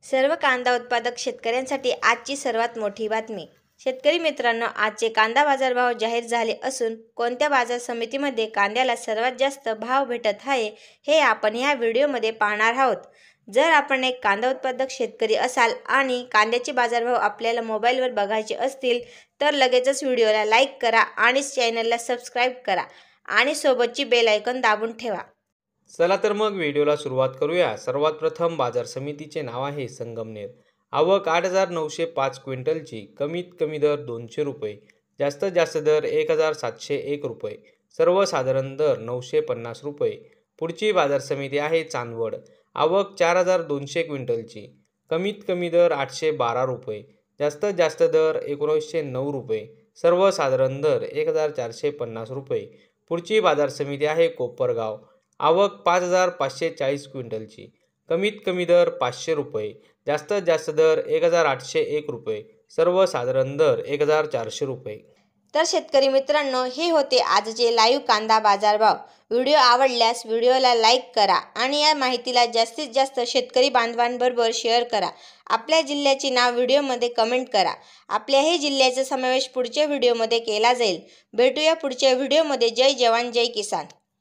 सर्व कांदा उत्पादक शेतकऱ्यांसाठी आजची सर्वात मोठी बातमी। शेतकरी मित्रांनो, आजचे कांदा बाजारभाव जाहीर झाले असून कोणत्या बाजार समितीमध्ये कांद्याला सर्वात जास्त भाव भेटत आहे हे आपण या व्हिडिओमध्ये पाहणार आहोत। जर आपण एक कांदा उत्पादक शेतकरी असाल आणि कांद्याचे बाजारभाव आपल्याला मोबाईलवर बघायचे असतील तर लगेचच व्हिडिओला लाईक करा आणि चॅनलला सबस्क्राईब करा आणि सोबतची बेल आयकॉन दाबून ठेवा। चला तर मग व्हिडिओला सुरुवात करूया। सर्वात प्रथम बाजार समितीचे नाव आहे संगमनेर। आवक 8,905 क्विंटलची। कमीत कमी दर 200 रुपये, जास्तीत जास्त दर 1,701 रुपये, सर्वसाधारण दर 950 रुपये। पुढची बाजार समिती आहे चांदवड। आवक 4,200 क्विंटलची। कमीत कमी दर 812 रुपये, जास्तीत जास्त दर 1909 रुपये, सर्वसाधारण दर 1,450 रुपये। पुढची बाजार समिती आहे कोपरगाव। आवक 5,540 क्विंटलची। कमीत कमी दर 500 रुपये, जास्तीत जास्त दर 1,801 रुपये, सर्वसाधारण दर 1,400 रुपये। तर शेतकरी मित्रांनो, हे होते आजचे लाईव्ह कांदा बाजारभाव। व्हिडिओ आवडल्यास व्हिडिओला लाईक करा आणि या माहितीला जास्तीत जास्त शेतकरी बांधवांबरोबर शेअर करा। आपल्या जिल्ह्याचे नाव व्हिडिओमध्ये कमेंट करा। आपल्याही जिल्ह्याचा समावेश पुढच्या व्हिडिओमध्ये केला जाईल। भेटूया पुढच्या व्हिडिओमध्ये। जय जवान जय किसान।